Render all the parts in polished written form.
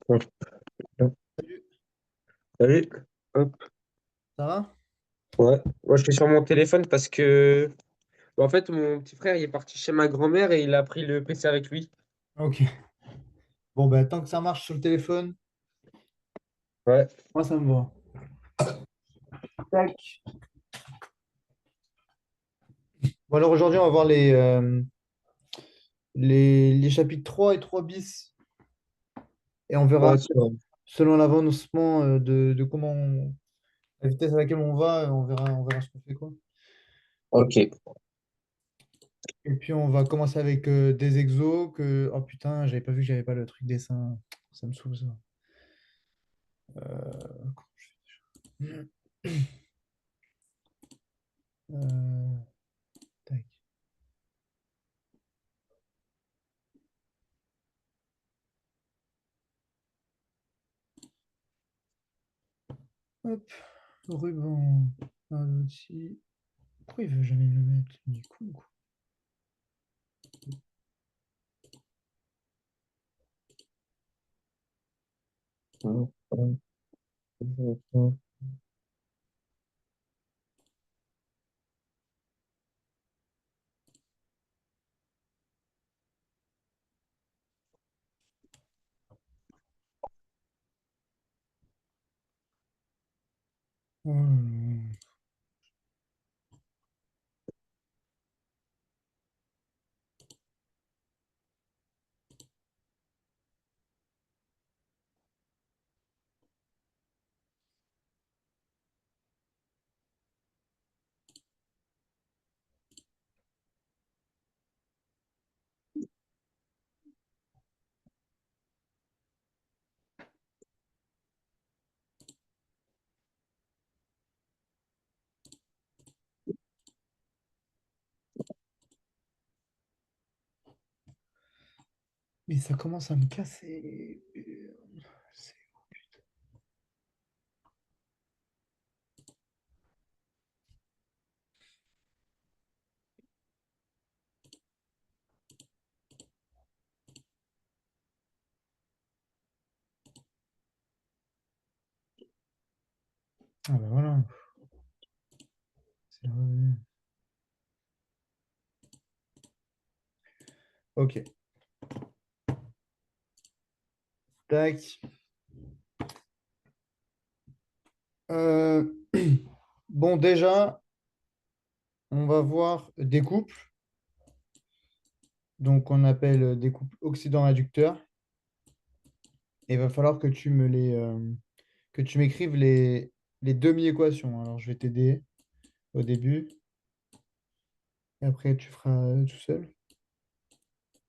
Hop, hop. Salut, Salut. Hop. ça va? Ouais. Moi, je suis sur mon téléphone parce que En fait, mon petit frère, il est parti chez ma grand-mère et il a pris le PC avec lui. Ok. Bon, ben, tant que ça marche sur le téléphone, Ouais. moi, ça me va. Tac. Bon, alors aujourd'hui, on va voir les chapitres 3 et 3 bis. Et on verra, Ouais, selon l'avancement de la vitesse à laquelle on va, on verra ce qu'on fait, quoi. ok. Et puis, on va commencer avec des exos que... Oh putain, j'avais pas vu que j'avais pas le truc dessin. Ça me saoule, ça. Euh, euh, tac. Hop, ruban. Un outil. Pourquoi il veut jamais me le mettre? Du coup, quoi. Oh là là. Mais ça commence à me casser. C'est- Ah bah voilà. C'est revenu. Ok. Tac. Euh, Bon, déjà, on va voir des couples. Donc, on appelle des couples oxydant-réducteurs. Et il va falloir que que tu m'écrives les demi-équations. Alors, je vais t'aider au début. Et après, tu feras tout seul.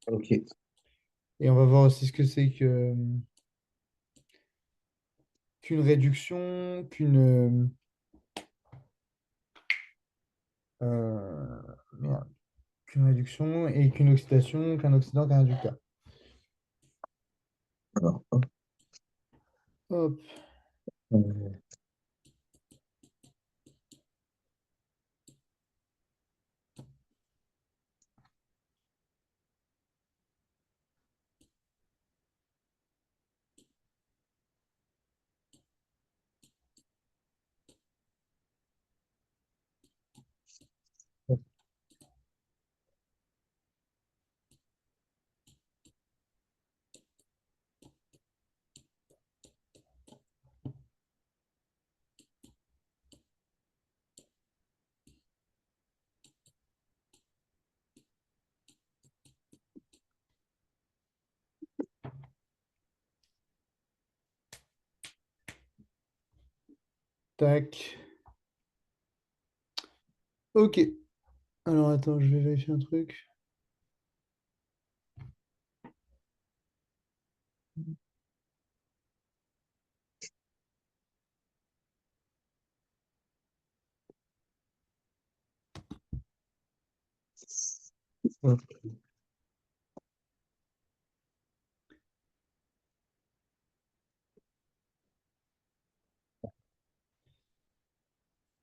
Ok. Et on va voir aussi ce que c'est qu'une réduction, merde, qu'une réduction et qu'une oxydation, qu'un oxydant, qu'un réducteur. Alors, hop, Hop, euh, tac. Ok. Alors attends, je vais vérifier un truc. hop.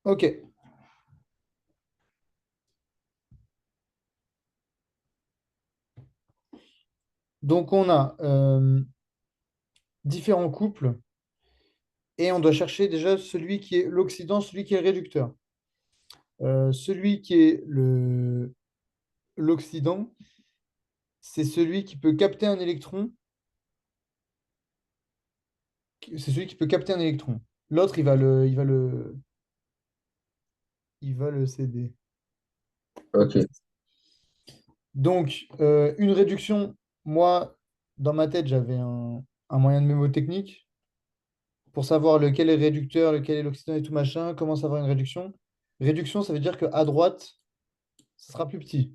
Ok. Donc on a différents couples et on doit chercher déjà celui qui est l'oxydant, celui qui est le réducteur. Celui qui est l'oxydant, c'est celui qui peut capter un électron. C'est celui qui peut capter un électron. L'autre, il va le céder. Ok. Ok. Donc, une réduction, moi, dans ma tête, j'avais un moyen de mémotechnique pour savoir lequel est le réducteur, lequel est l'oxydant et tout machin, comment savoir une réduction. Réduction, ça veut dire qu'à droite, ce sera plus petit.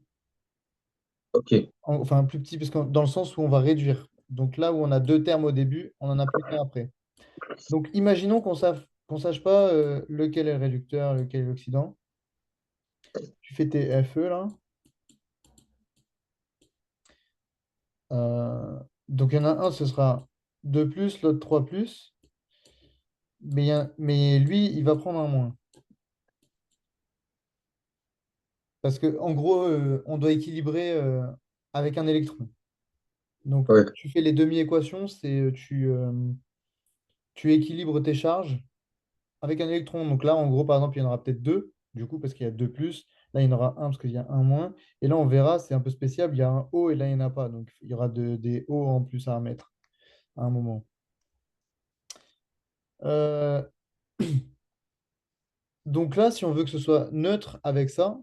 Ok. Enfin, plus petit, parce que dans le sens où on va réduire. Donc là où on a deux termes au début, on en a plus qu'un après. Donc imaginons qu'on sache pas lequel est le réducteur, lequel est l'oxydant. Tu fais tes FE là. Euh, donc il y en a un, ce sera 2 plus, l'autre 3 plus. Mais lui, il va prendre un moins. Parce que en gros, on doit équilibrer avec un électron. Donc Ouais. tu fais les demi-équations, tu équilibres tes charges avec un électron. Donc là, en gros, par exemple, il y en aura peut-être deux, du coup, parce qu'il y a deux plus. Là, il y en aura un parce qu'il y a un moins. Et là, on verra, c'est un peu spécial, il y a un O et là, il n'y en a pas. Donc il y aura des O en plus à mettre à un moment. Euh, donc là, si on veut que ce soit neutre avec ça,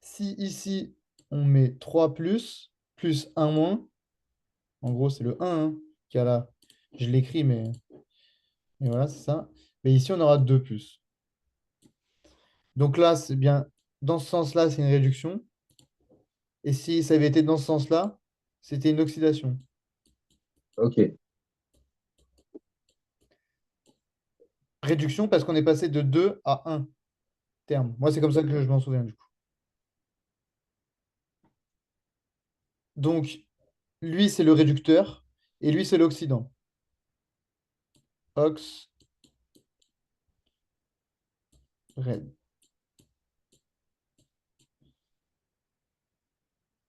si ici, on met 3 plus un moins, en gros, c'est le 1 hein, qui a là. Je l'écris, mais voilà, c'est ça. Mais ici, on aura 2 plus. Donc là, c'est bien, dans ce sens-là, c'est une réduction. Et si ça avait été dans ce sens-là, c'était une oxydation. Ok. Réduction parce qu'on est passé de 2 à un terme. Moi, c'est comme ça que je m'en souviens du coup. Donc, lui, c'est le réducteur et lui, c'est l'oxydant. Ox, red.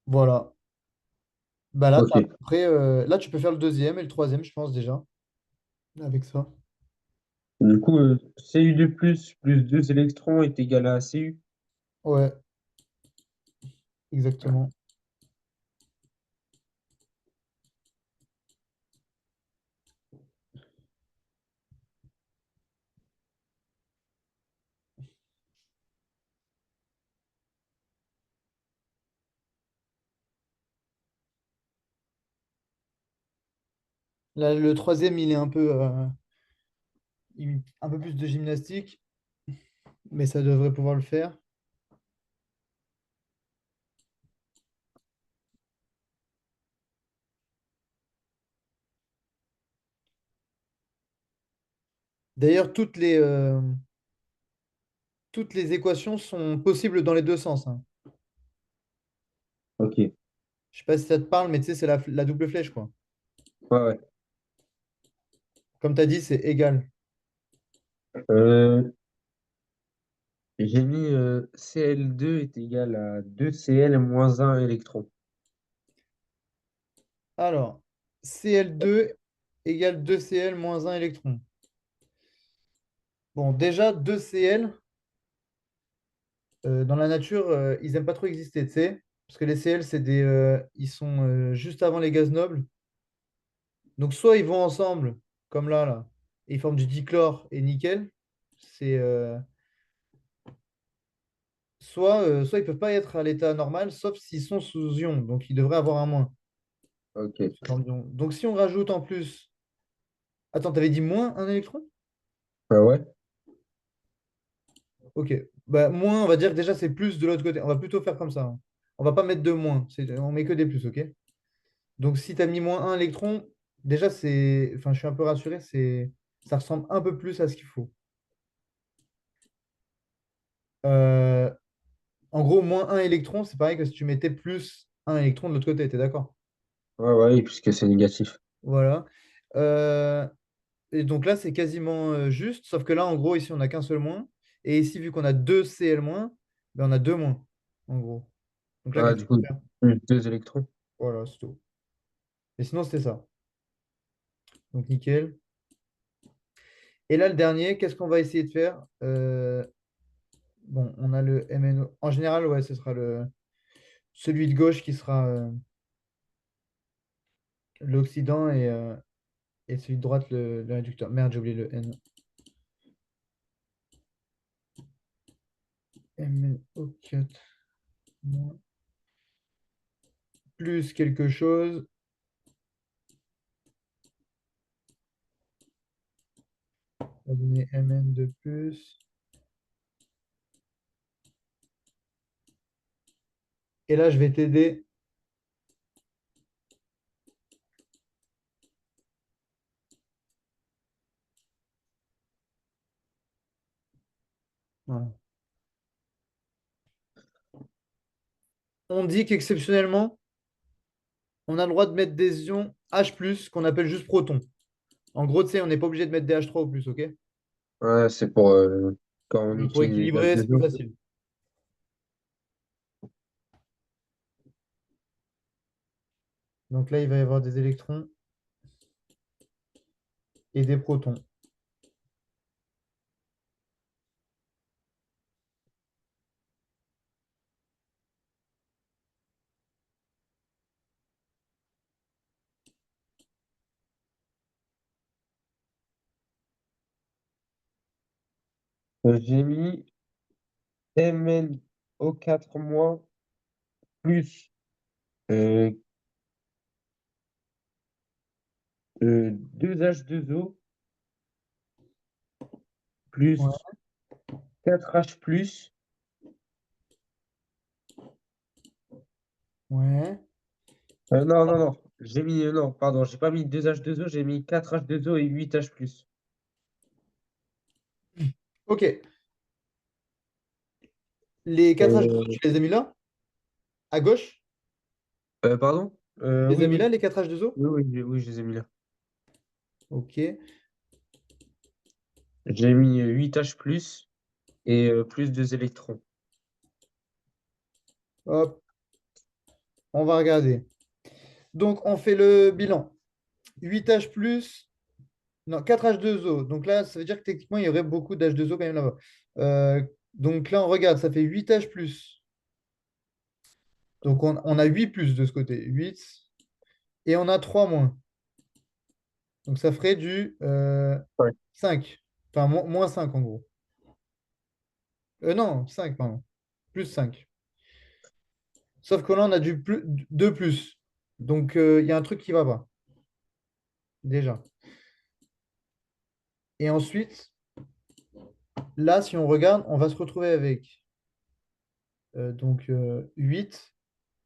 Voilà. Bah là, Ok. après, là, tu peux faire le deuxième et le troisième, je pense déjà, avec ça. Du coup, Cu2 plus 2 électrons est égal à Cu. Ouais, exactement. Là, le troisième, il est un peu plus de gymnastique, mais ça devrait pouvoir le faire. D'ailleurs, toutes les équations sont possibles dans les deux sens, hein. Ok. Je sais pas si ça te parle, mais tu sais, c'est la double flèche, quoi. Ouais, ouais. Comme tu as dit, c'est égal. Euh, j'ai mis Cl2 est égal à 2Cl moins un électron. Alors, Cl2 égale 2Cl moins un électron. Bon, déjà, 2Cl, dans la nature, ils n'aiment pas trop exister, tu sais, parce que les Cl, ils sont juste avant les gaz nobles. Donc, soit ils vont ensemble, comme là, et ils forment du dichlore et nickel. C'est, soit ils ne peuvent pas être à l'état normal, sauf s'ils sont sous ion. Donc, ils devraient avoir un moins. Ok. Ce genre d'ion. Donc, si on rajoute en plus. Attends, t'avais dit moins un électron? Ah ouais? Ok. Bah, moins, on va dire que déjà, c'est plus de l'autre côté. On va plutôt faire comme ça, hein. On va pas mettre de moins. On met que des plus, ok? Donc, si tu as mis moins un électron, déjà, c'est. Enfin, je suis un peu rassuré, ça ressemble un peu plus à ce qu'il faut. Euh, En gros, moins un électron, c'est pareil que si tu mettais plus un électron de l'autre côté, t'es d'accord? Ouais, ouais, puisque c'est négatif. Voilà. Euh, Et donc là, c'est quasiment juste, sauf que là, en gros, ici, on n'a qu'un seul moins. Et ici, vu qu'on a deux Cl moins, ben, on a deux moins, en gros. Donc là, Ah, qu'est-ce du qu'on coup, peut faire? plus 2 électrons. Voilà, c'est tout. Et sinon, c'était ça. Donc, nickel. Et là, le dernier, qu'est-ce qu'on va essayer de faire? Bon, on a le MNO. En général, ouais, celui de gauche qui sera l'oxydant et celui de droite le réducteur. Merde, j'ai oublié le N. MnO4 moins plus quelque chose. On va donner Mn de plus. Et là, je vais t'aider. Voilà. On dit qu'exceptionnellement, on a le droit de mettre des ions H+, qu'on appelle juste protons. En gros, tu sais, on n'est pas obligé de mettre des H3 au plus, ok? Ouais, c'est pour quand on Pour utilise équilibrer, c'est plus H2O. facile. Donc là, il va y avoir des électrons et des protons. J'ai mis MnO4- plus euh, 2H2O Ouais, plus 4H plus. ouais. Non, non, non. J'ai mis, non, pardon, j'ai pas mis 2H2O, j'ai mis 4H2O et 8H plus. Ok. Les 4 H2O, Euh, tu les as mis là? À gauche? Pardon? Tu les Oui, as mis là, oui. les 4 H2O? Oui, oui, oui, je les ai mis là. Ok. J'ai mis 8H plus et plus 2 électrons. Hop, on va regarder. Donc, on fait le bilan. 8H+, non, 4H2O. Donc là, ça veut dire que techniquement, il y aurait beaucoup d'H2O quand même là-bas. Euh, donc là, on regarde, ça fait 8H+. Donc on a 8 plus de ce côté. 8. Et on a 3 moins. Donc ça ferait du Ouais. 5. Enfin, moins 5 en gros. Non, 5 pardon. Plus 5. Sauf que là, on a du 2 plus. Donc il y a un truc qui va pas, déjà. Et ensuite, là, si on regarde, on va se retrouver avec 8,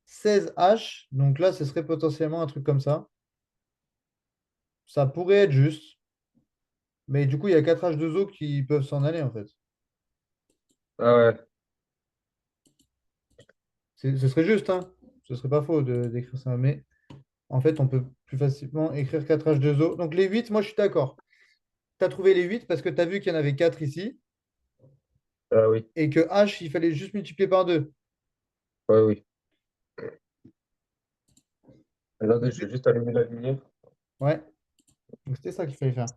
16H. Donc là, ce serait potentiellement un truc comme ça. Ça pourrait être juste. Mais du coup, il y a 4H2O qui peuvent s'en aller, en fait. Ah ouais. Ce serait juste, hein. Ce serait pas faux d'écrire ça. Mais en fait, on peut plus facilement écrire 4H2O. Donc les 8, moi, je suis d'accord. Tu as trouvé les 8 parce que tu as vu qu'il y en avait 4 ici. Ah oui. Et que H, il fallait juste multiplier par 2. Ouais, oui. Attendez, Donc, je vais juste allumer la lumière. ouais, donc c'était ça qu'il fallait faire.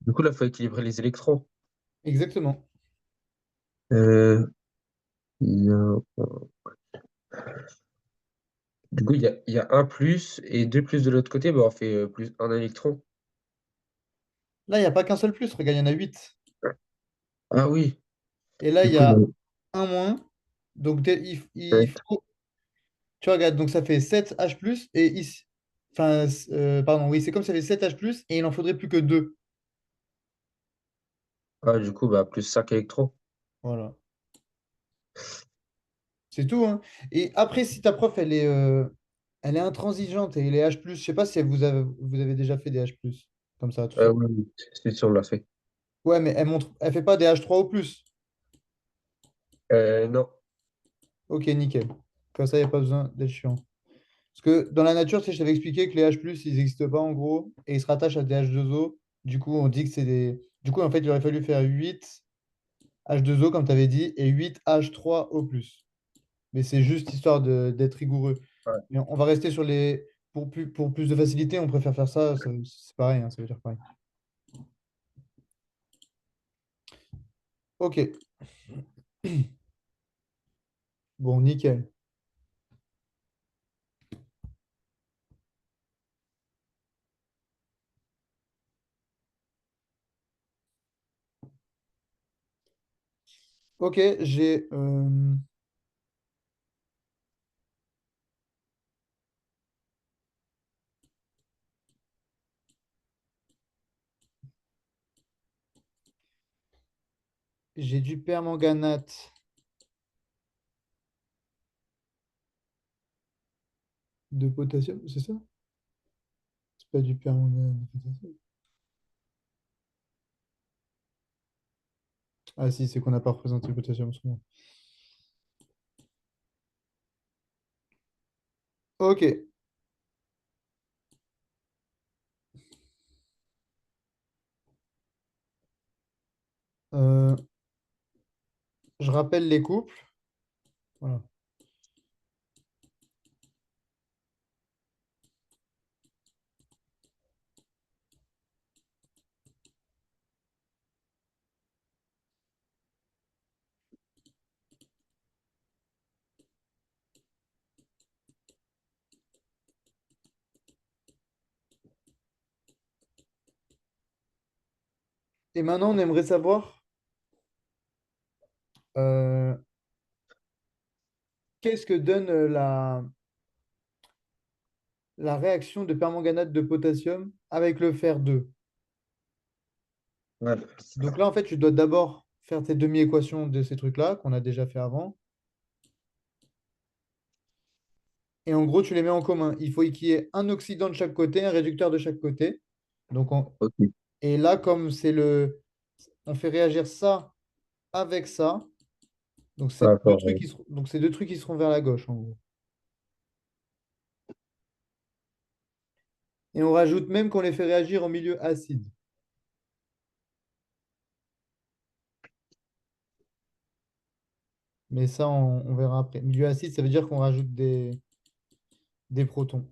Du coup, là, il faut équilibrer les électrons. Exactement. Euh, il y a- Du coup, il y a un plus et deux plus de l'autre côté, bah, on fait plus un électron. Là, il n'y a pas qu'un seul plus, regarde, il y en a 8. Ah oui, Et là, du il y coup, a un moins. Donc, il ouais. faut. Tu regardes, donc ça fait 7 H+, et ici. Enfin, pardon, oui, c'est comme ça fait 7 H+, et il en faudrait plus que 2. Ah, du coup, bah, plus 5 électrons. Voilà. C'est tout, hein. Et après, si ta prof, elle est intransigeante et elle est H+, je sais pas si vous avez déjà fait des H+, comme ça, tout seul. Oui, oui, c'est sûr, on l'a fait. Ouais, mais elle fait pas des H3 au plus. Non. Ok, nickel. Comme ça, il n'y a pas besoin d'être chiant. Parce que dans la nature, tu sais, je t'avais expliqué que les H+, ils n'existent pas en gros, et ils se rattachent à des H2O. Du coup, on dit que c'est des. Du coup, en fait, il aurait fallu faire 8 H2O, comme tu avais dit, et 8 H3O+. Mais c'est juste histoire d'être rigoureux. Ouais. Mais on va rester sur les. Pour plus de facilité, on préfère faire ça. C'est pareil, hein, ça veut dire pareil. Ok, bon, nickel. Ok, j'ai du permanganate de potassium, c'est ça? C'est pas du permanganate de potassium. Ah si, c'est qu'on n'a pas représenté le potassium en ce moment. Ok, euh, je rappelle les couples. Voilà. Et maintenant, on aimerait savoir euh, qu'est-ce que donne la réaction de permanganate de potassium avec le fer 2. Ouais. Donc là, en fait, tu dois d'abord faire tes demi-équations de ces trucs-là qu'on a déjà fait avant. Et en gros, tu les mets en commun. Il faut qu'il y ait un oxydant de chaque côté, un réducteur de chaque côté. Donc Ok. et là, comme on fait réagir ça avec ça. Donc D'accord. c'est deux trucs qui seront vers la gauche, en gros. Et on rajoute même qu'on les fait réagir en milieu acide. Mais ça, on verra après. Milieu acide, ça veut dire qu'on rajoute des protons.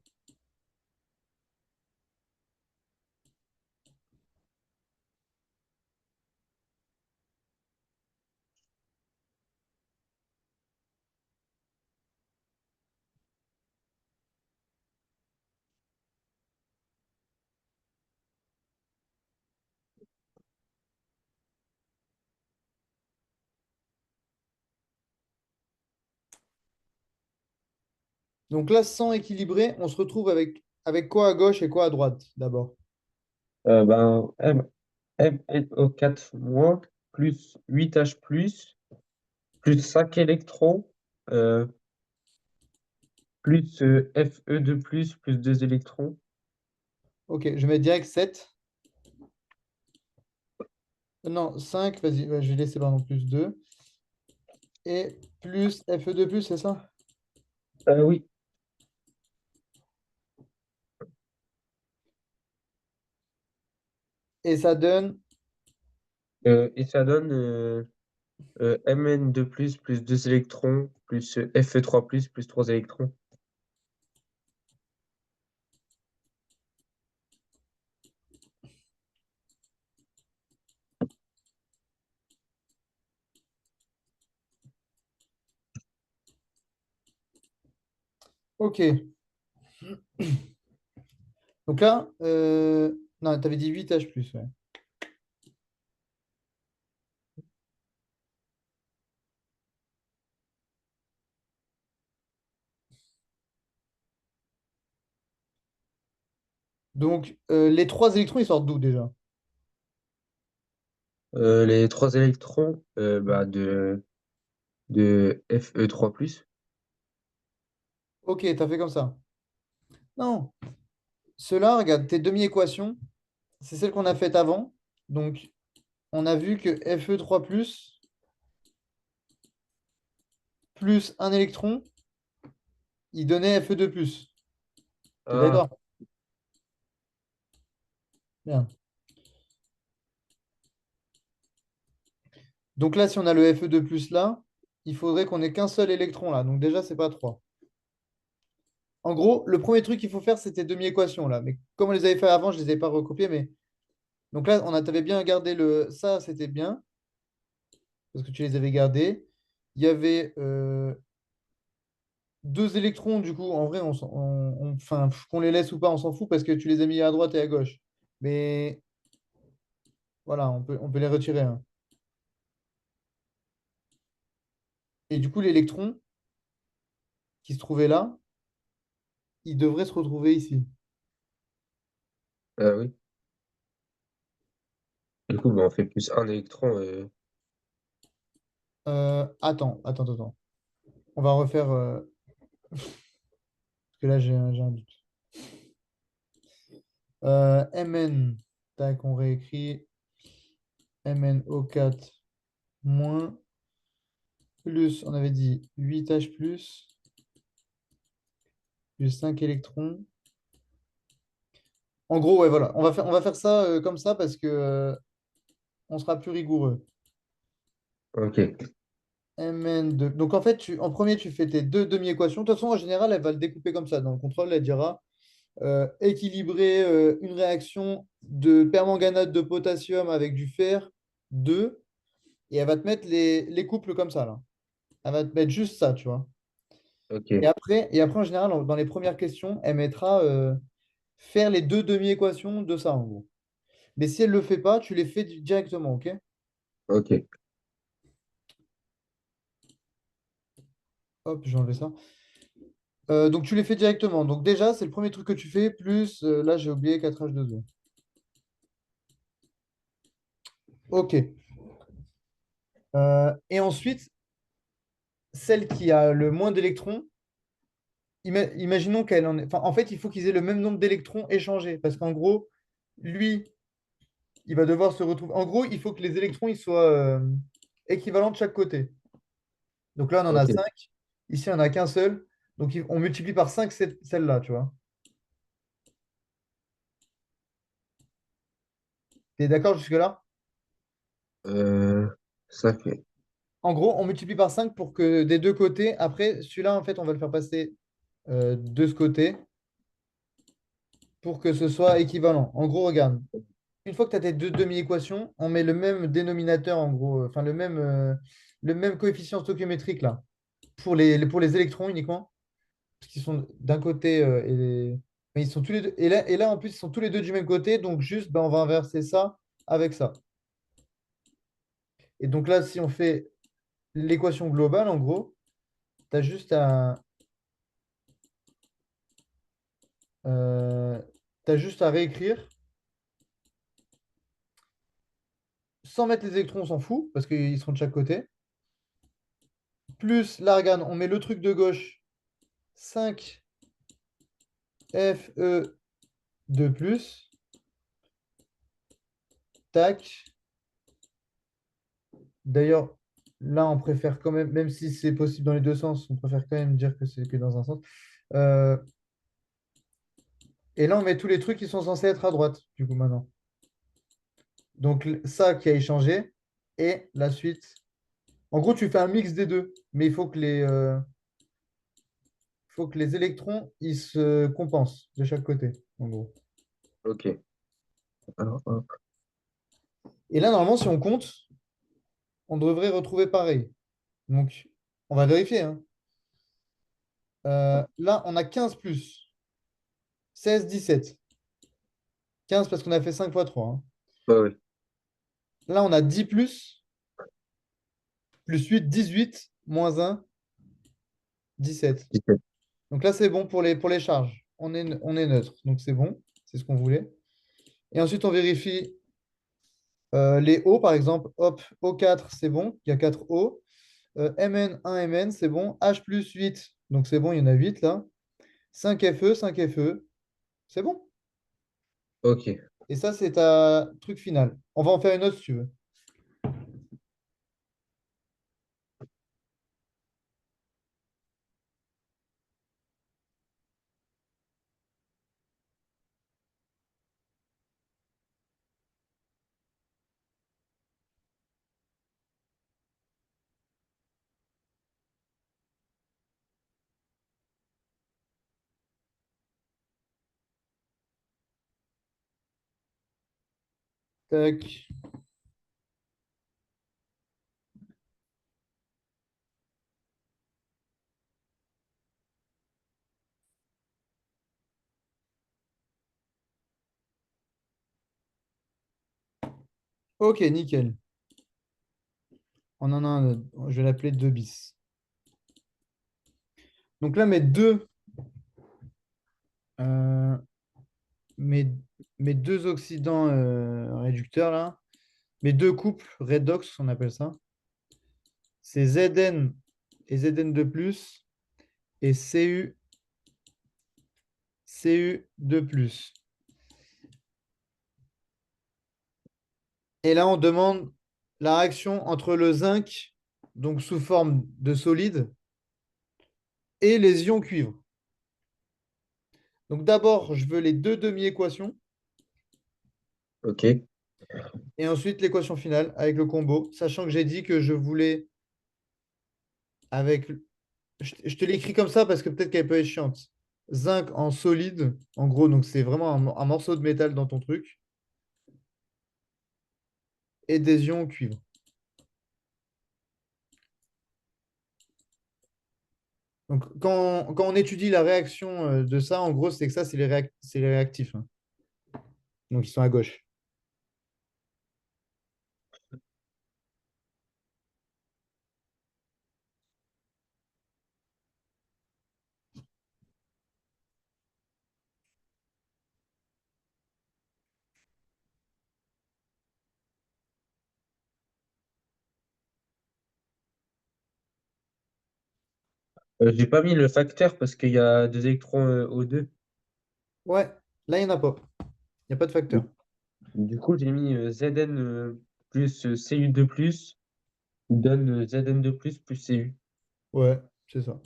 Donc là, sans équilibrer, on se retrouve avec quoi à gauche et quoi à droite, d'abord. Ben, MnO4 moins plus 8H plus 5 électrons plus Fe2 plus 2 électrons. Ok, je mets direct 7. Non, 5. Vas-y, ouais, je vais laisser pardon, plus 2. Et plus Fe2+, c'est ça? Oui. Et ça donne. Et ça donne Mn2 plus 2 électrons plus Fe3 plus 3 électrons. Ok. Donc là, non, tu avais dit 8 H plus. Ouais. Donc, les trois électrons, ils sortent d'où déjà? Les trois électrons de Fe3+. Ok, tu as fait comme ça. Non, ceux-là, regarde, tes demi-équations, c'est celle qu'on a faite avant. Donc, on a vu que Fe3 plus un électron, il donnait Fe2 plus. T'es Ah, d'accord? Bien. Donc là, si on a le Fe2 plus là, il faudrait qu'on ait qu'un seul électron là. Donc déjà, c'est pas 3. En gros, le premier truc qu'il faut faire, c'était demi-équations là. Mais comme on les avait fait avant, je les ai pas recopiées. Mais donc là, t'avais bien gardé le. Ça, c'était bien parce que tu les avais gardés. Il y avait deux électrons, du coup, en vrai, enfin, qu'on les laisse ou pas, on s'en fout parce que tu les as mis à droite et à gauche. Mais voilà, on peut les retirer, hein. Et du coup, l'électron qui se trouvait là, il devrait se retrouver ici. ah oui. Du coup, on fait plus un électron. Attends. On va refaire, parce que là, j'ai un doute. Mn, tac, on réécrit MnO4 moins, plus, on avait dit 8H plus 5 électrons. En gros, ouais, voilà. On va faire ça comme ça parce que on sera plus rigoureux. Ok, Donc en fait, en premier, tu fais tes deux demi-équations. De toute façon, en général, elle va le découper comme ça. Dans le contrôle, elle dira équilibrer une réaction de permanganate de potassium avec du fer 2. Et elle va te mettre les couples comme ça, là. Elle va te mettre juste ça, tu vois. Et ok, après, et après en général, dans les premières questions, elle mettra faire les deux demi-équations de ça, en gros. Mais si elle ne le fait pas, tu les fais directement, ok? ok. Hop, j'ai enlevé ça. Donc tu les fais directement. Donc déjà, c'est le premier truc que tu fais, plus là j'ai oublié 4H2O. Ok. Et ensuite, celle qui a le moins d'électrons, imaginons qu'elle en ait. Enfin, en fait, il faut qu'ils aient le même nombre d'électrons échangés. Parce qu'en gros, lui, il va devoir se retrouver. En gros, il faut que les électrons ils soient équivalents de chaque côté. Donc là, on en a Ok, 5. Ici, on n'a qu'un seul. Donc on multiplie par 5 celle-là, tu vois. T'es d'accord jusque-là? Euh, ça fait. En gros, on multiplie par 5 pour que des deux côtés, après, celui-là, en fait, on va le faire passer de ce côté pour que ce soit équivalent. En gros, regarde, une fois que tu as tes deux demi-équations, on met le même dénominateur, en gros, enfin le même coefficient stoichiométrique là, pour les électrons uniquement, parce qu'ils sont d'un côté mais ils sont tous les deux. Et là, en plus, ils sont tous les deux du même côté, donc juste, ben, on va inverser ça avec ça. Et donc là, si on fait l'équation globale, en gros, tu as juste euh, t'as juste à réécrire sans mettre les électrons, on s'en fout, parce qu'ils seront de chaque côté. Plus l'argane, on met le truc de gauche, 5Fe2 plus, tac. D'ailleurs, là, on préfère quand même si c'est possible dans les deux sens, on préfère quand même dire que c'est que dans un sens. Euh, et là, on met tous les trucs qui sont censés être à droite, du coup, maintenant. Donc, ça qui a échangé, et la suite. En gros, tu fais un mix des deux, mais il faut que les électrons, ils se compensent de chaque côté, en gros. Ok. Alors, hop. Et là, normalement, si on compte, on devrait retrouver pareil. Donc, on va vérifier, hein. Là, on a 15 plus 16, 17. 15 parce qu'on a fait 5 fois 3, hein. Ouais, ouais. Là, on a 10 plus 8, 18, moins 1, 17. 17. Donc là, c'est bon pour les charges. On est neutre. Donc c'est bon. C'est ce qu'on voulait. Et ensuite, on vérifie les O, par exemple. Hop, O4, c'est bon. Il y a 4 O. MN, 1 MN, c'est bon. H plus 8, donc c'est bon, il y en a 8 là. 5 FE, 5 FE, c'est bon. Ok. Et ça, c'est ta truc final. On va en faire une autre si tu veux. Tac. Ok, nickel. On en a un autre. Je vais l'appeler 2 bis. Donc là, euh, mes, mes deux oxydants réducteurs, là, mes deux couples redox, on appelle ça, c'est Zn et Zn2+, et Cu2+. Et là, on demande la réaction entre le zinc, donc sous forme de solide, et les ions cuivre. Donc d'abord, je veux les deux demi-équations, Ok. et ensuite l'équation finale avec le combo, sachant que j'ai dit que je voulais avec... Je te l'écris comme ça parce que peut-être qu'elle peut être chiante. Zinc en solide, en gros, donc c'est vraiment un morceau de métal dans ton truc, et des ions cuivre. Donc quand on étudie la réaction de ça, en gros, c'est que ça, c'est les réactifs, hein. Donc ils sont à gauche. J'ai pas mis le facteur parce qu'il y a deux électrons O2. Ouais, là, il n'y en a pas. Il n'y a pas de Du, facteur. du coup, j'ai mis Zn plus Cu2 plus donne Zn2 plus Cu. Ouais, c'est ça.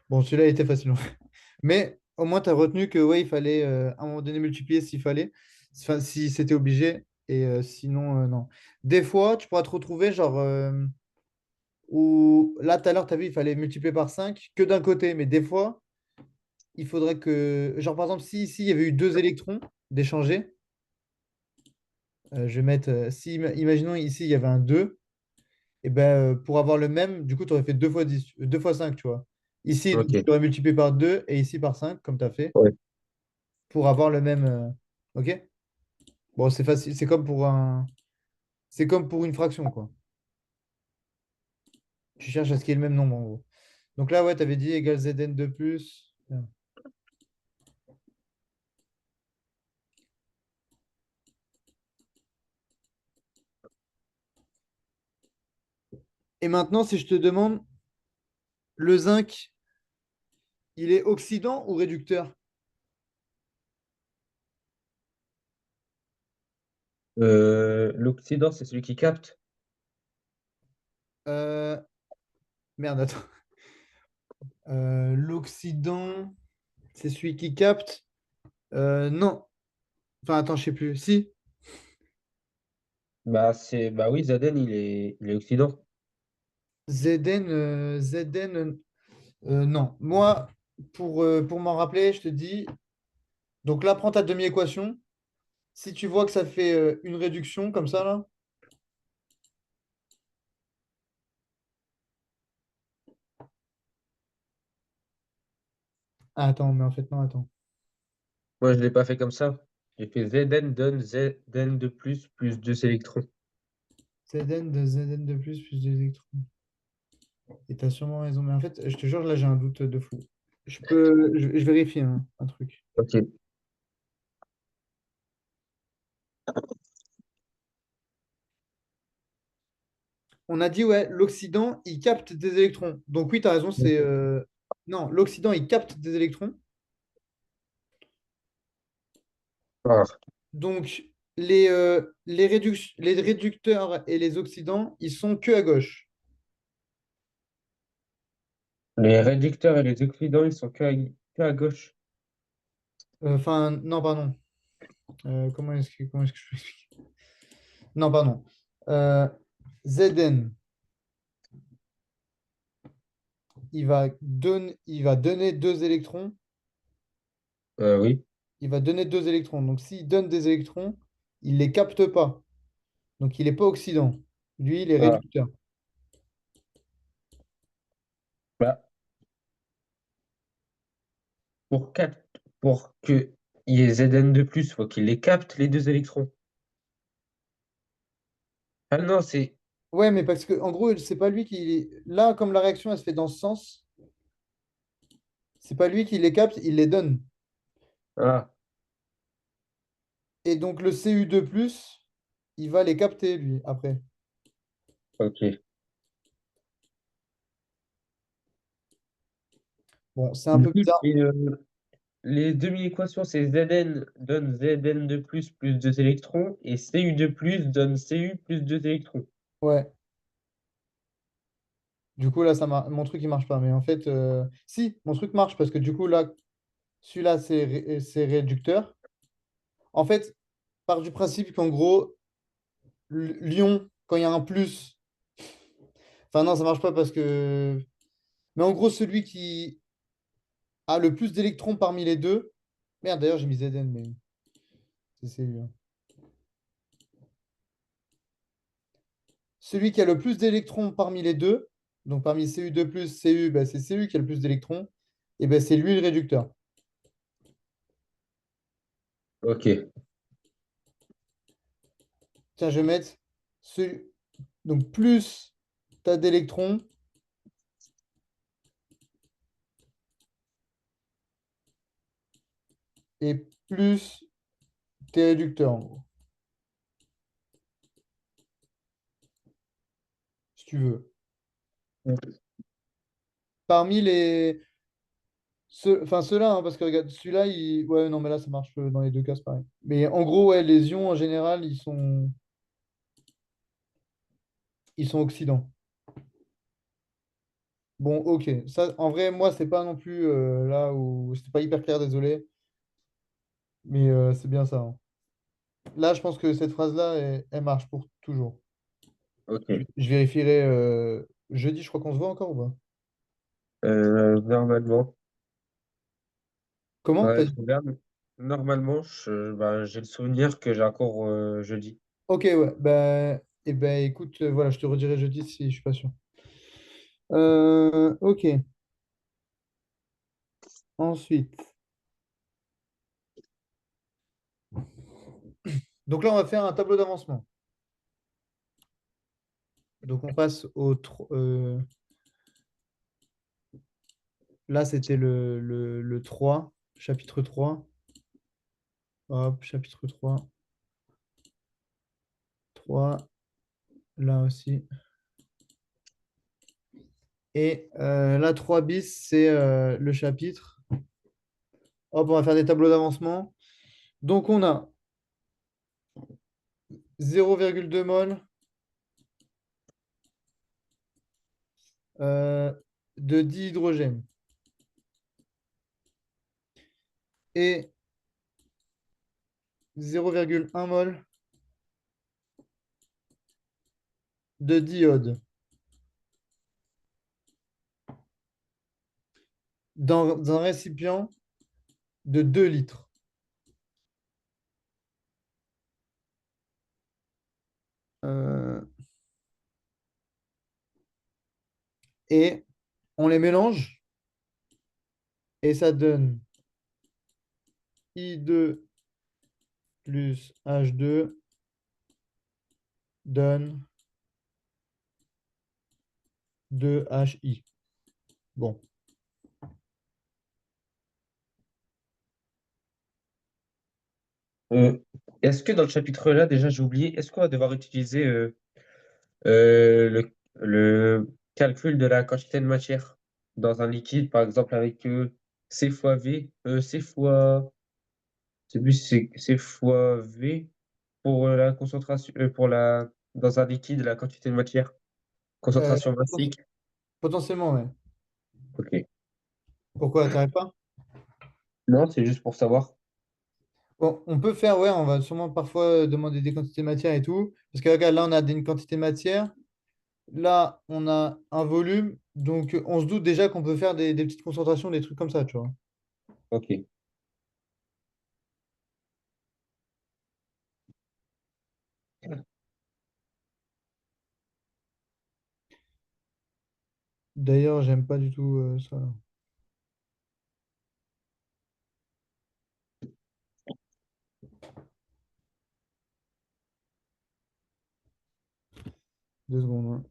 Bon, celui-là il était facile. Mais au moins, tu as retenu que ouais, il fallait à un moment donné multiplier s'il fallait, enfin, si c'était obligé, et sinon, non. Des fois, tu pourras te retrouver, genre, où là, tout à l'heure, tu as vu, il fallait multiplier par 5 que d'un côté, mais des fois, il faudrait que, genre, par exemple, si ici, il y avait eu deux électrons d'échanger, je vais mettre, si, imaginons ici, il y avait un 2 et ben, pour avoir le même, du coup, tu aurais fait 2 fois 10, 2 fois 5 tu vois. Ici, donc, tu Ok. aurais multiplié par 2 et ici par 5 comme tu as fait, Ouais. pour avoir le même. OK? Bon, c'est facile. C'est comme pour une fraction, quoi. Tu cherches à ce qu'il y ait le même nombre, en gros. Donc là, ouais, tu avais dit égal Zn de plus. Et maintenant, si je te demande, le zinc, il est oxydant ou réducteur? L'oxydant, c'est celui qui capte. Euh, Merde, attends. L'oxydant, c'est celui qui capte. Non. Enfin, attends, je sais plus. Si. Bah oui, Zn, il est oxydant. Zn, non. Moi, pour m'en rappeler, je te dis. Donc là, prends ta demi-équation. Si tu vois que ça fait une réduction comme ça, là, Ah, attends, mais en fait, non, attends. Moi, je l'ai pas fait comme ça. J'ai fait Zn donne Zn de plus 2 électrons. Zn de plus 2 électrons. Et t'as sûrement raison. Mais en fait, je te jure, là, j'ai un doute de fou. Je vérifie hein, un truc. Ok. On a dit, ouais, l'Occident, il capte des électrons. Donc oui, tu as raison, c'est... Non, l'Occident, il capte des électrons. Ah. Donc les réducteurs et les oxydants, ils sont que à gauche. Les réducteurs et les oxydants, ils sont que à gauche. Enfin, non, pardon. Comment est-ce que je peux expliquer? Non, pardon. Euh, Zn, il va donner deux électrons. Oui. Il va donner deux électrons. Donc s'il donne des électrons, il les capte pas. Donc il n'est pas oxydant. Lui, il est Ah. réducteur. Bah, pour que il y ait Zn de plus, faut qu'il les capte, les deux électrons. Ah non, c'est... Ouais, mais parce que en gros, c'est pas lui qui. Là, comme la réaction, elle se fait dans ce sens, c'est pas lui qui les capte, il les donne. Ah, Et donc le Cu2+, il va les capter, lui, après. ok. Bon, c'est un Du peu coup, bizarre. les demi-équations, c'est Zn donne Zn de plus 2 électrons et Cu de plus donne Cu plus 2 électrons. Ouais. Du coup, là, mon truc, il marche pas. Mais en fait, si, mon truc marche parce que du coup, là, celui-là, c'est réducteur. En fait, part du principe qu'en gros, l'ion, quand il y a un plus, enfin non, ça marche pas parce que. Mais en gros, celui qui a le plus d'électrons parmi les deux. Merde, d'ailleurs, j'ai mis Zn, mais c'est Cu, hein. Celui qui a le plus d'électrons parmi les deux, donc parmi Cu2+, Cu, bah, c'est Cu qui a le plus d'électrons, et ben c'est lui le réducteur. Ok. Tiens, je vais mettre donc plus tu as d'électrons et plus tu es réducteur, en gros, si tu veux. Parmi les. Enfin, ceux-là, hein, parce que regarde, celui-là, ouais, non, mais là, ça marche dans les deux cas, c'est pareil. Mais en gros, ouais, les ions, en général, ils sont oxydants. Bon, ok. Ça, en vrai, moi, c'est pas non plus là où. C'était pas hyper clair, désolé. Mais c'est bien ça, hein. Là, je pense que cette phrase-là, elle marche pour toujours. Ok. Je vérifierai jeudi, je crois qu'on se voit encore ou pas? Normalement, Comment? ouais, je regarde. Normalement, bah, j'ai le souvenir que j'ai encore jeudi. Ok, ouais. Ben, eh ben, écoute, voilà, je te redirai jeudi si je suis pas sûr. Ok. Ensuite. Donc là, on va faire un tableau d'avancement. Donc on passe là, c'était le 3, chapitre 3. Hop, chapitre 3. 3, là aussi. Et là, 3 bis, c'est le chapitre. Hop, on va faire des tableaux d'avancement. Donc, on a 0,2 mol euh, de dihydrogène et 0,1 mol de d'iode dans un récipient de 2 litres. Euh, et on les mélange Et ça donne I2 plus H2 donne 2HI. Bon. Euh, est-ce que dans le chapitre là, déjà j'ai oublié, est-ce qu'on va devoir utiliser le calcul de la quantité de matière dans un liquide, par exemple avec C fois V, C fois, c'est plus C fois V pour la concentration, dans un liquide, la quantité de matière, Euh, concentration massique. Potentiellement, ouais. Ok. Pourquoi, t'arrives pas? Non, c'est juste pour savoir. Bon, on peut faire, ouais, on va sûrement parfois demander des quantités de matière et tout. Parce que regarde, là, on a une quantité de matière. Là, on a un volume. Donc, on se doute déjà qu'on peut faire des petites concentrations, des trucs comme ça, tu vois. Ok. D'ailleurs, j'aime pas du tout ça, là. 2 secondes, hein.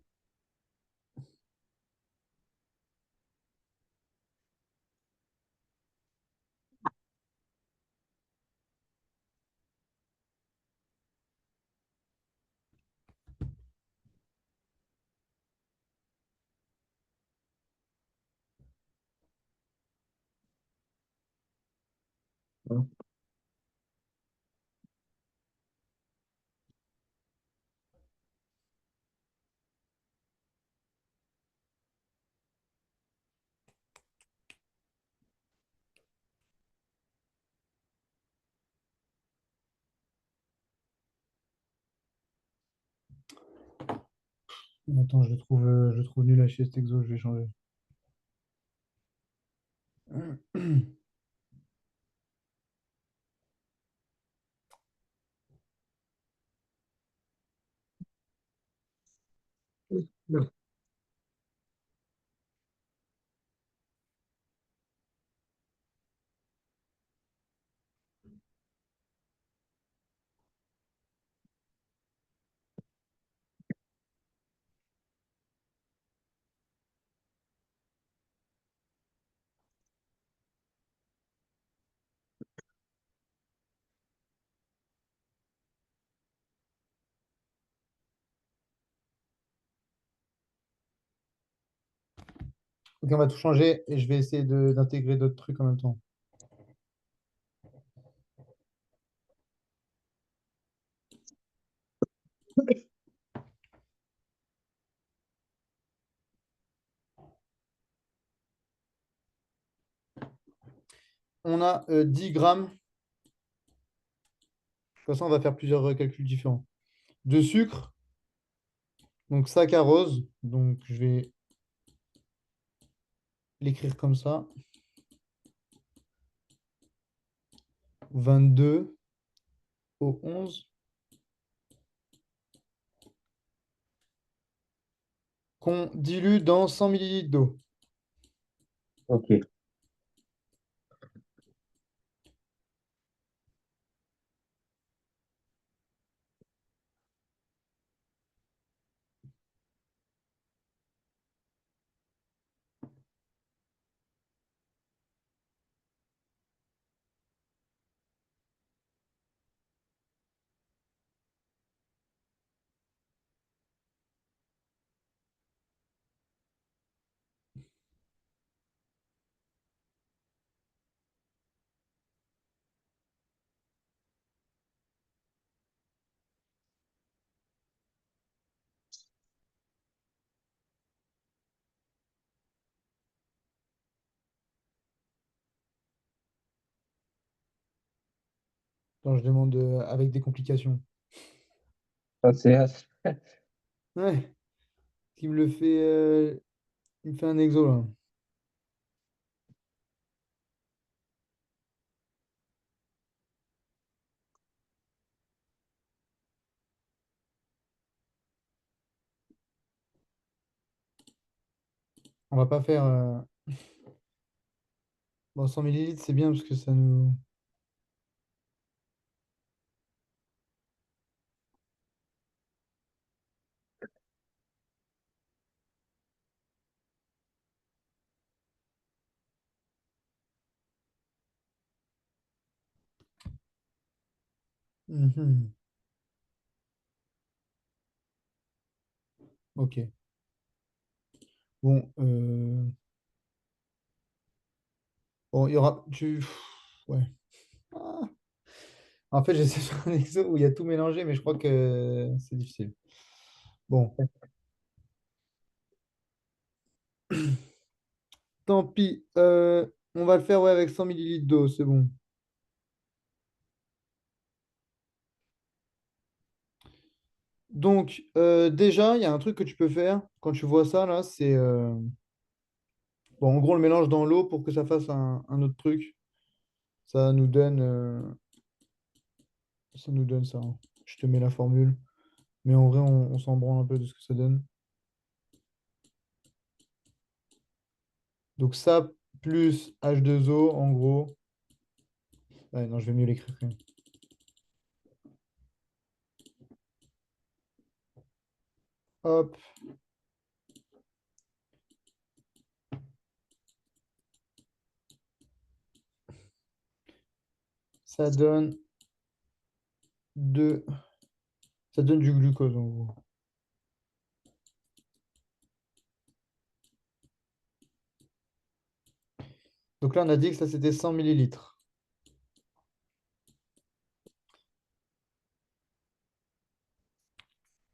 Attends, je le trouve nul à chier cet exo, je vais changer. Ok, on va tout changer et je vais essayer d'intégrer d'autres trucs en même temps. On a 10 grammes. De toute façon, on va faire plusieurs calculs différents. De sucre, donc saccharose. Donc, je vais l'écrire comme ça. 22 au 11. Qu'on dilue dans 100 millilitres d'eau. Ok. Attends, je demande avec des complications. Ça, c'est Ouais, il me fait un exo là. On va pas faire. Bon, 100 millilitres, c'est bien parce que ça nous. Mhm. Ok. Bon, bon, il y aura. Ouais. Ah. En fait, j'essaie de faire un exo où il y a tout mélangé, mais je crois que c'est difficile. Bon, tant pis. On va le faire ouais, avec 100 millilitres d'eau, c'est bon. Donc, déjà, il y a un truc que tu peux faire quand tu vois ça, là, c'est... bon, en gros, on le mélange dans l'eau pour que ça fasse un autre truc. Ça nous donne, ça nous donne ça, hein. Je te mets la formule. Mais en vrai, on s'en branle un peu de ce que ça donne. Donc ça, plus H2O, en gros. Ouais, non, je vais mieux l'écrire quand même. Hop, ça donne de... ça donne du glucose, en gros. Donc là, on a dit que ça, c'était 100 millilitres.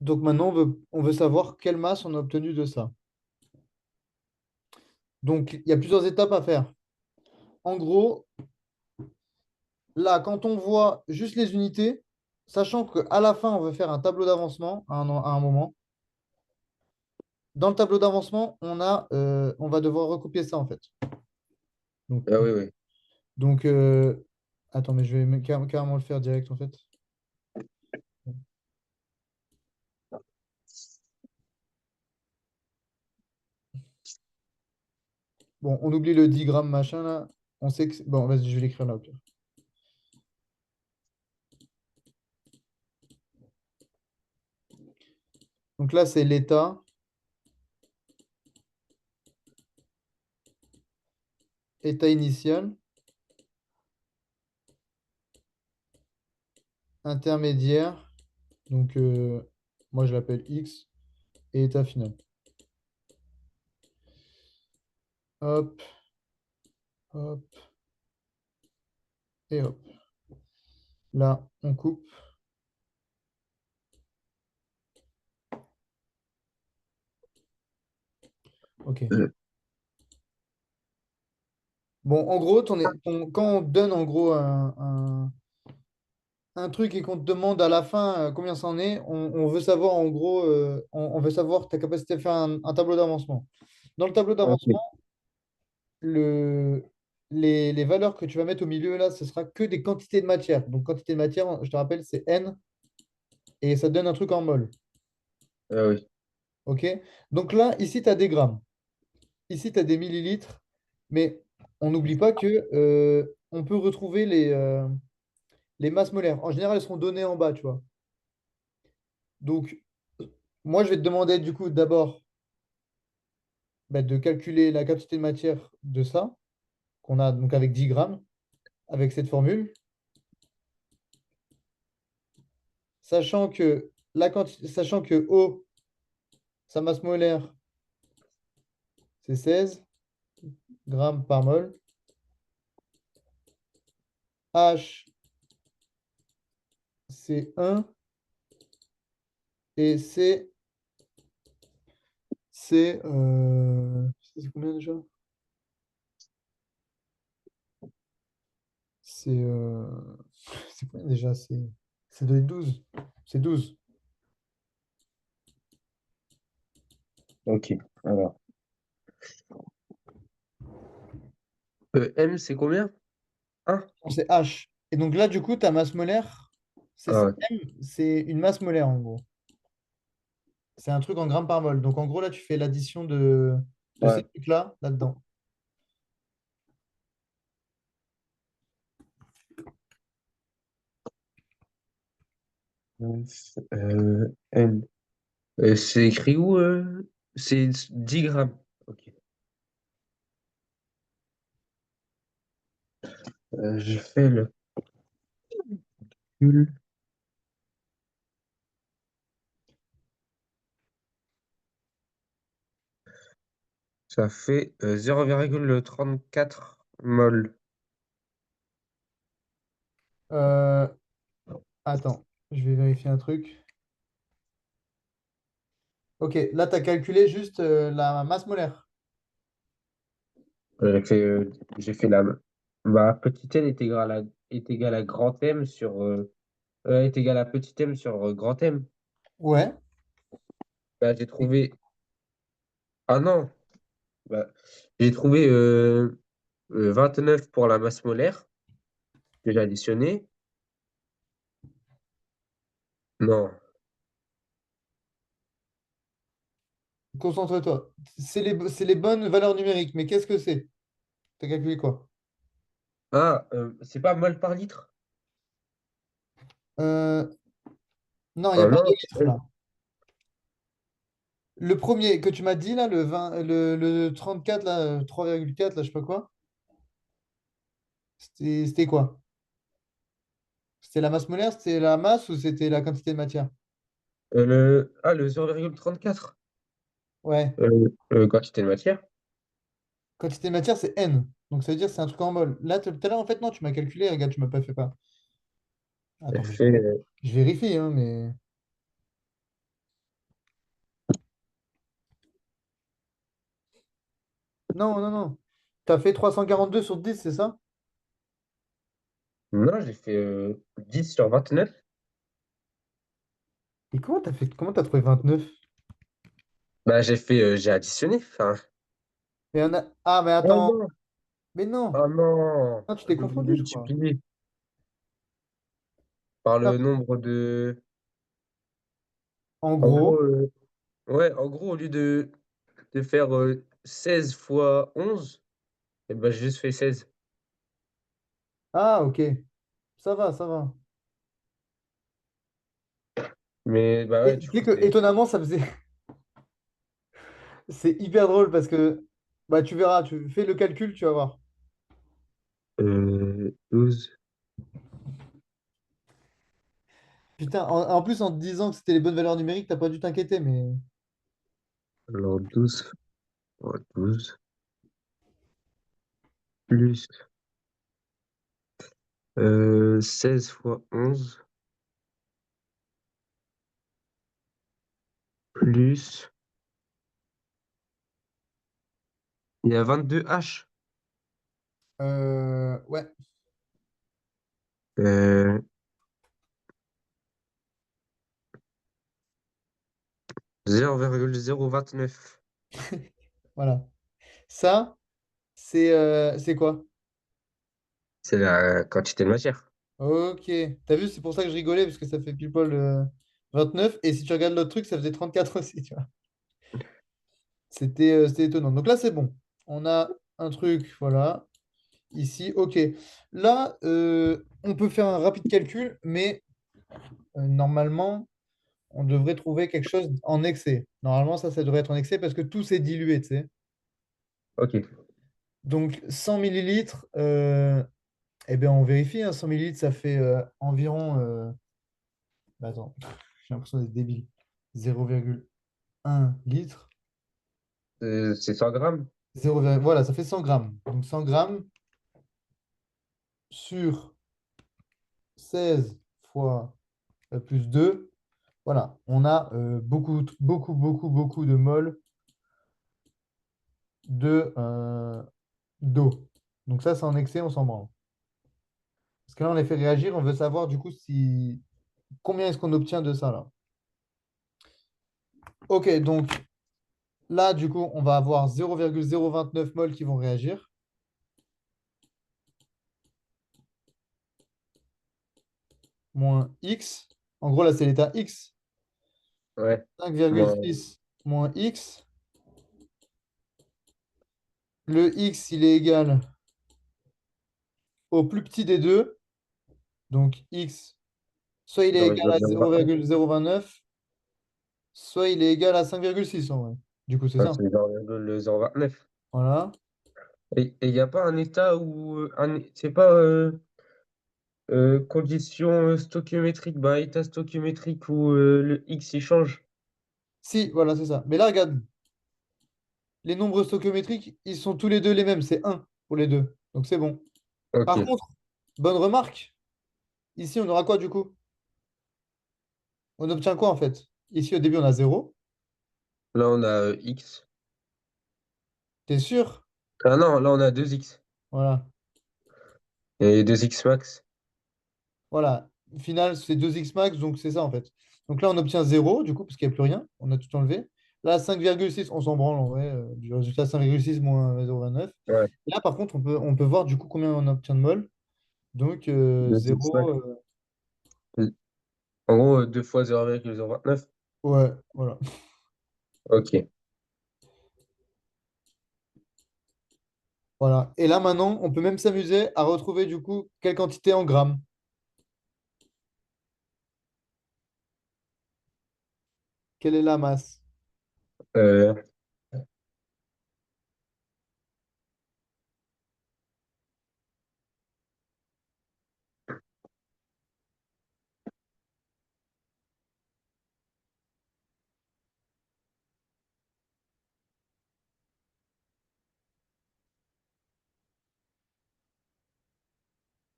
Donc maintenant, on veut savoir quelle masse on a obtenu de ça. Donc, il y a plusieurs étapes à faire. En gros, là, quand on voit juste les unités, sachant qu'à la fin, on veut faire un tableau d'avancement à un moment, dans le tableau d'avancement, on va devoir recopier ça, en fait. Donc, Ah oui, oui. donc attends, mais je vais carrément le faire direct, en fait. Bon, on oublie le 10 grammes machin, là. On sait que... bon, vas-y, je vais l'écrire là, au pire. Donc là, c'est état initial, intermédiaire, donc moi je l'appelle X, et état final. Hop, hop, et hop. Là, on coupe. Ok. Euh, Bon, en gros, quand on te donne en gros un truc et qu'on te demande à la fin combien c'en est, on veut savoir en gros, on veut savoir ta capacité à faire un tableau d'avancement. Dans le tableau ok. d'avancement, le, les valeurs que tu vas mettre au milieu là, ce sera que des quantités de matière. Donc, quantité de matière, je te rappelle, c'est N et ça te donne un truc en mol. Ah oui. OK? Donc là, ici, tu as des grammes. Ici, tu as des millilitres. Mais on n'oublie pas que on peut retrouver les masses molaires. En général, elles seront données en bas, tu vois. Donc, moi, je vais te demander du coup d'abord bah, de calculer la quantité de matière de ça, qu'on a donc avec 10 grammes, avec cette formule, sachant que O, sa masse molaire, c'est 16 grammes par mol. H, c'est 1. Et c'est combien déjà? C'est c'est combien déjà? C'est de 12. C'est 12. Ok. Alors. M, c'est combien? Un. Non, c'est H. Et donc là, du coup, ta masse molaire, c'est Ah ça. ouais. M, c'est une masse molaire en gros. C'est un truc en grammes par mol. Donc en gros, là, tu fais l'addition de ces Ouais. trucs-là, là-dedans. N. C'est écrit où? C'est 10 grammes. Ok. Je fais le calcul. Ça fait 0,34 mol. Euh, Attends, je vais vérifier un truc. Ok, là, tu as calculé juste la masse molaire. J'ai fait, j'ai fait ma petite n est égale à grand M sur, est égale à petit m sur grand M. Ouais. Bah, j'ai trouvé. Ah non! Bah, j'ai trouvé 29 pour la masse molaire que j'ai additionné. Non. Concentre-toi. C'est les bonnes valeurs numériques, mais qu'est-ce que c'est? Tu as calculé quoi? Ah, c'est pas mol par litre? Euh, non, il n'y a Ah pas de non. litres là. Le premier que tu m'as dit là, le 20, le 34 là, 3,4 là, je sais pas quoi, c'était quoi? C'était la masse molaire, c'était la masse ou c'était la quantité de matière? Le 0,34. Ouais. Quantité de matière. Quantité de matière, c'est N. Donc ça veut dire que c'est un truc en mol. Là, tout à l'heure, en fait, non, tu m'as calculé, regarde, tu m'as pas fait pas. Ça Attends, mais fait, je vérifie, hein, mais. Non, non, non. Tu as fait 342 sur 10, c'est ça? non, j'ai fait 10 sur 29. Et comment t'as trouvé 29? Bah, j'ai additionné. Enfin, Ah, mais oh attends. non, Mais non. oh non, Non, tu t'es j'ai oublié de confondu, je crois. multiplier par Ah, le nombre de. en En gros. gros, ouais, en gros, au lieu de faire 16 fois 11, eh ben, j'ai juste fait 16. Ah, ok. Ça va, ça va. Mais bah Et ouais, tu du sais coup, que, c'est étonnamment, ça faisait. C'est hyper drôle parce que. Bah, tu verras, tu fais le calcul, tu vas voir. 12. Putain, en plus, en te disant que c'était les bonnes valeurs numériques, t'as pas dû t'inquiéter, mais. Alors 12 fois 12 plus 16 fois 11 plus. Il y a 22 H. Ouais. Euh, 0,029. Voilà. Ça, c'est quoi? C'est la quantité de matière. Ok. T'as vu, c'est pour ça que je rigolais, parce que ça fait pile poil 29. Et si tu regardes l'autre truc, ça faisait 34 aussi, tu vois. C'était étonnant. Donc là, c'est bon. On a un truc, voilà. Ici, ok. Là, on peut faire un rapide calcul, mais normalement, on devrait trouver quelque chose en excès. Normalement, ça devrait être en excès parce que tout s'est dilué, tu sais. Ok. Donc, 100 millilitres, eh bien, on vérifie, hein, 100 millilitres, ça fait environ. Bah, attends, j'ai l'impression d'être débile. 0,1 litre. C'est 100 grammes. Voilà, ça fait 100 grammes. Donc, 100 grammes sur 16 fois plus 2. Voilà, on a beaucoup, beaucoup, beaucoup, beaucoup de moles d'eau. Donc ça, c'est en excès, on s'en branle. Parce que là, on les fait réagir, on veut savoir du coup si combien est-ce qu'on obtient de ça là. Ok, donc là, du coup, on va avoir 0,029 moles qui vont réagir, moins X. En gros, là, c'est l'état X. Ouais. Moi, 5,6 moins X. Le X, il est égal au plus petit des deux, donc X Soit il est égal à 0,029. 0,029, soit il est égal à 5,6 en vrai. Du coup, c'est Ouais, ça. c'est 0,029. Voilà. Et il n'y a pas un état où. C'est pas condition stoichiométrique, bah, état stoichiométrique où le x il change. Si, voilà, c'est ça. Mais là, regarde, les nombres stoichiométriques, ils sont tous les deux les mêmes. C'est un pour les deux. Donc c'est bon. Par Ok. contre, bonne remarque, ici, on aura quoi du coup? On obtient quoi en fait? Ici, au début, on a zéro. Là, on a x. T'es sûr? Ah non, là, on a 2x. Voilà. Et 2x max. Voilà. Au final, c'est 2x max, donc c'est ça en fait. Donc là, on obtient zéro du coup, parce qu'il n'y a plus rien. On a tout enlevé. Là, 5,6 on s'en branle en vrai. Du résultat, 5,6 moins 0,29. Ouais. Là, par contre, on peut voir du coup combien on obtient de mol. Donc, 2x 0. max. En gros, 2 fois 0,029. Ouais, voilà. Ok. Voilà. Et là, maintenant, on peut même s'amuser à retrouver du coup quelle quantité en grammes. Quelle est la masse? Euh,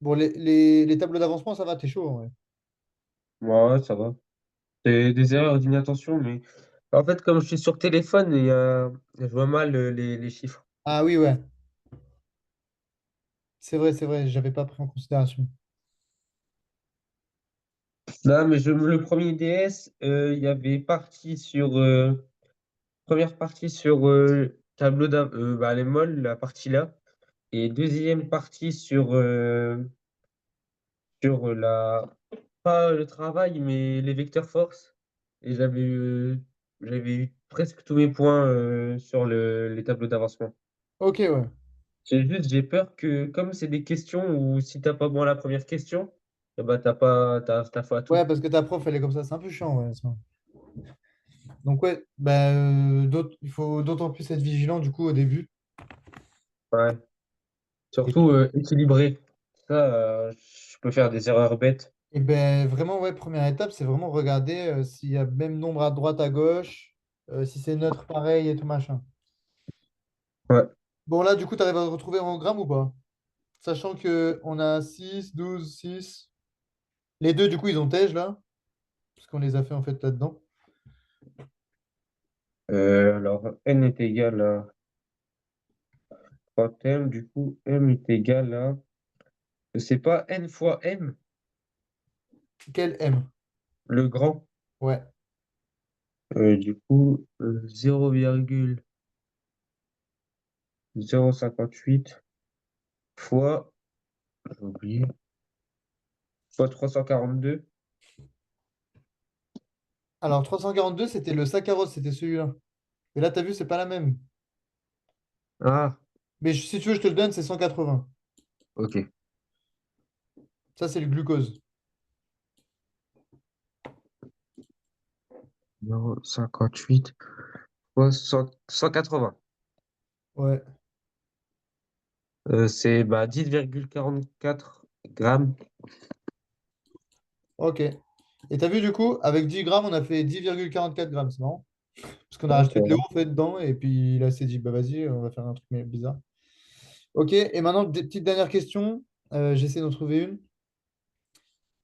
Bon, les tableaux d'avancement, ça va, t'es chaud, ouais. ouais, ça va. C'est des erreurs d'inattention, mais en fait, comme je suis sur téléphone, je vois mal les chiffres. Ah oui, ouais. C'est vrai, j'avais pas pris en considération. Là, mais le premier DS, il y avait première partie sur bah, les molles, la partie là, et deuxième partie sur pas le travail, mais les vecteurs force. Et j'avais eu presque tous mes points sur les tableaux d'avancement. Ok, ouais. C'est juste, j'ai peur que, comme c'est des questions où si t'as pas bon la première question, eh ben, t'as fait à tout. Ouais, parce que ta prof, elle est comme ça, c'est un peu chiant, ouais, ça. Donc ouais, bah, il faut d'autant plus être vigilant du coup au début. Ouais. Et, Surtout équilibré. Ça, je peux faire des erreurs bêtes. et ben vraiment, ouais, première étape, c'est vraiment regarder s'il y a même nombre à droite, à gauche, si c'est neutre pareil et tout machin. Ouais. Bon, là, du coup, tu arrives à le retrouver en grammes ou pas? Sachant que on a 6 12 6. Les deux, du coup, ils ont tège là, parce qu'on les a fait en fait là-dedans. Alors, n est égal à 3m, du coup, m est égal à. C'est pas n fois m, Quel M? le grand. Ouais. Du coup, 0,058 fois, j'ai oublié, fois 342. Alors, 342 c'était le saccharos, c'était celui-là. Et là, tu as vu, c'est pas la même. Ah, Mais si tu veux, je te le donne, c'est 180. ok. Ça, c'est le glucose. 0,58 fois 180. Ouais. C'est bah, 10,44 grammes. Ok. Et tu as vu, du coup, avec 10 grammes, on a fait 10,44 grammes. C'est marrant. Parce qu'on a Ouais, rajouté de l'eau en fait dedans. Et puis là, c'est dit, bah vas-y, on va faire un truc mais bizarre. Ok. Et maintenant, des petites dernières questions. J'essaie d'en trouver une.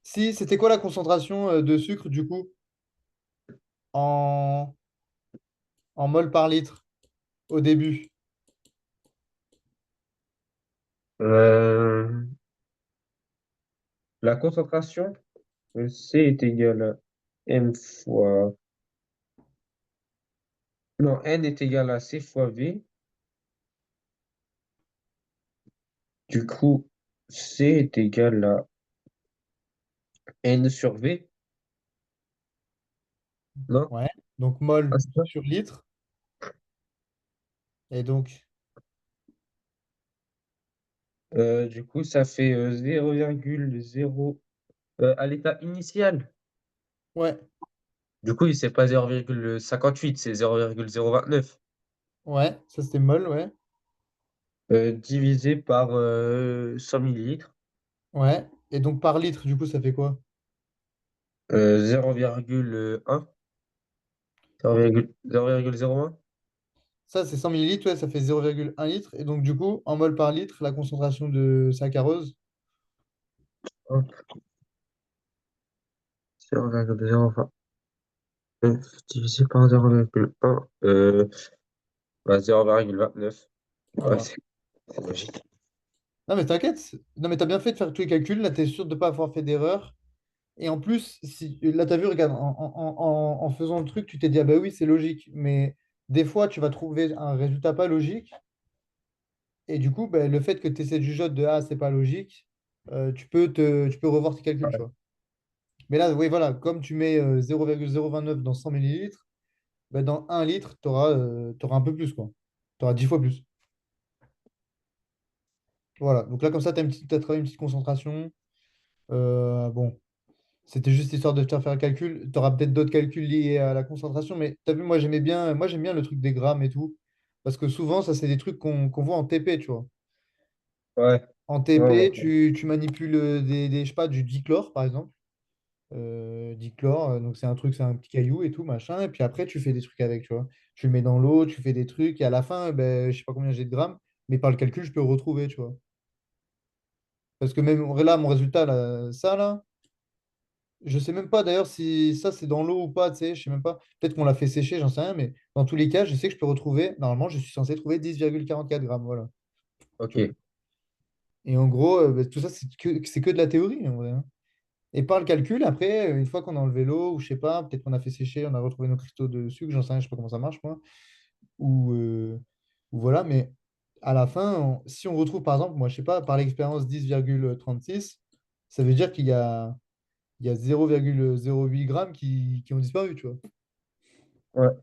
Si, c'était quoi la concentration de sucre, du coup, en, en mol par litre au début? Euh, la concentration, C est égal à M fois. Non, N est égal à C fois V. Du coup, C est égal à N sur V. Non? Ouais. Donc, mol Ah, c'est ça? sur litre. Et donc, Du coup, ça fait 0,0. À l'état initial. Ouais, Du coup, c'est pas 0,58, c'est 0,029. ouais, ça c'était molle, ouais. Divisé par 100 millilitres. Ouais. Et donc par litre, du coup, ça fait quoi? 0,1. 0,01. Ça, c'est 100 millilitres, ouais, ça fait 0,1 litre. Et donc, du coup, en mol par litre, la concentration de saccharose, Hop, 0,029 divisé par 0,1. Bah, 0,29. Ouais, voilà. c'est logique. Non, mais t'inquiète. Non, mais t'as bien fait de faire tous les calculs. Là, t'es sûr de ne pas avoir fait d'erreur. Et en plus, si, là, t'as vu, regarde, en faisant le truc, tu t'es dit, ah bah oui, c'est logique. Mais des fois, tu vas trouver un résultat pas logique. Et du coup, bah, le fait que tu essaies de jugeote de, ah, c'est pas logique, tu peux revoir tes calculs, tu Ouais. vois. Mais là, oui, voilà, comme tu mets 0,029 dans 100 millilitres, bah, dans 1 litre, tu auras, un peu plus, quoi. Tu auras 10 fois plus. Voilà. Donc là, comme ça, tu as travaillé une petite concentration. Bon, c'était juste histoire de te faire un calcul. Tu auras peut-être d'autres calculs liés à la concentration, mais tu as vu, moi, j'aime bien le truc des grammes et tout. Parce que souvent, ça, c'est des trucs qu'on voit en TP, tu vois. Ouais. En Ouais, TP, ouais. tu manipules je sais pas, du dichlore, par exemple. Dichlore, donc c'est un truc, c'est un petit caillou et tout, machin. Et puis après, tu fais des trucs avec, tu vois. Tu le mets dans l'eau, tu fais des trucs, et à la fin, ben, je sais pas combien j'ai de grammes, mais par le calcul, je peux le retrouver, tu vois. Parce que même là, mon résultat, là, ça, là, je sais même pas d'ailleurs si ça, c'est dans l'eau ou pas, tu sais, je sais même pas. Peut-être qu'on l'a fait sécher, j'en sais rien, mais dans tous les cas, je sais que je peux retrouver, normalement, je suis censé trouver 10,44 grammes, voilà. Tu vois. Ok. Et en gros, ben, tout ça, c'est que de la théorie, en vrai, hein. Et par le calcul, après, une fois qu'on a enlevé l'eau, ou je sais pas, peut-être qu'on a fait sécher, on a retrouvé nos cristaux de sucre, j'en sais rien, je sais pas comment ça marche, moi. Ou voilà, mais à la fin, si on retrouve, par exemple, moi, je sais pas, par l'expérience 10,36, ça veut dire qu'il y a 0,08 grammes qui ont disparu, tu vois. Ouais.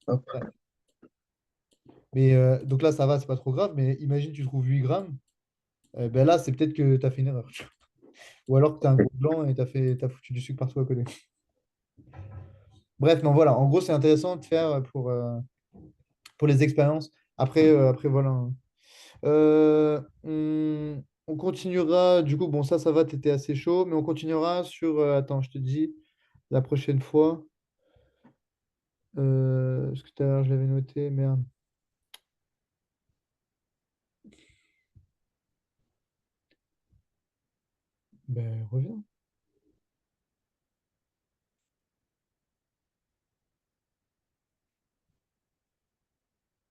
Hop. Ouais. Mais donc là, ça va, c'est pas trop grave, mais imagine, tu trouves 8 grammes, ben là, c'est peut-être que tu as fait une erreur, tu vois. Ou alors que tu as un gros blanc et t'as foutu du sucre partout à côté. Bref, mais voilà, en gros, c'est intéressant de faire pour les expériences. Après voilà, hein. On continuera, du coup, bon, ça va, tu étais assez chaud, mais on continuera sur, attends, je te dis, la prochaine fois, parce que tout à l'heure, je l'avais noté, merde. Ben, reviens.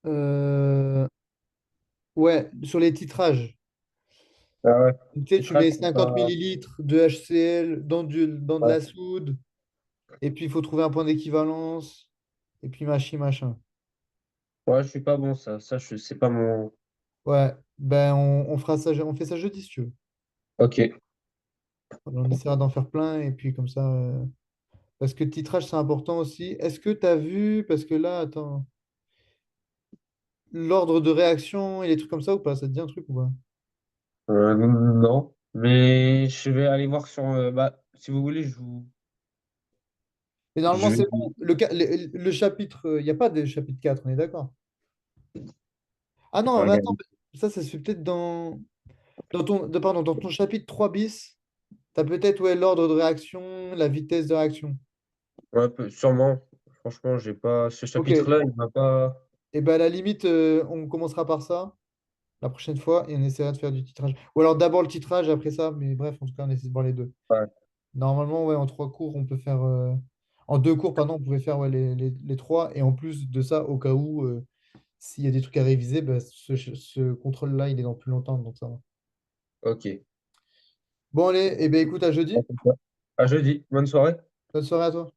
Euh, ouais, sur les titrages. Ah ouais. Tu sais, tu Titrage, mets c'est 50 pas. millilitres de HCl dans de Ouais. la soude, et puis il faut trouver un point d'équivalence, et puis machin, machin. Ouais, je suis pas bon, ça. Ça, c'est pas mon. Ouais, ben on fera ça, on fait ça jeudi si tu veux. Ok. On essaiera d'en faire plein et puis comme ça. Parce que le titrage, c'est important aussi. Est-ce que tu as vu, parce que là, attends, l'ordre de réaction et les trucs comme ça ou pas? Ça te dit un truc ou pas? Non. Mais je vais aller voir sur. Bah, si vous voulez, Mais normalement, je vais. c'est bon. Le chapitre, il n'y a pas de chapitre 4, on est d'accord? Ah non, mais attends, Regarder. ça se fait peut-être pardon, dans ton chapitre 3 bis. Tu as peut-être ouais, l'ordre de réaction, la vitesse de réaction. Ouais, sûrement. Franchement, j'ai pas. Ce Ok. chapitre-là, il m'a pas. Et ben à la limite, on commencera par ça la prochaine fois et on essaiera de faire du titrage. Ou alors d'abord le titrage, après ça, mais bref, en tout cas, on essaie de voir les deux. Ouais. Normalement, ouais, en 3 cours, on peut faire. En 2 cours, pardon, on pouvait faire ouais, les trois. Et en plus de ça, au cas où, s'il y a des trucs à réviser, bah, ce contrôle-là, il est dans plus longtemps, donc ça va. Ok. Bon, allez, eh ben, écoute, à jeudi. À jeudi. Bonne soirée. Bonne soirée à toi.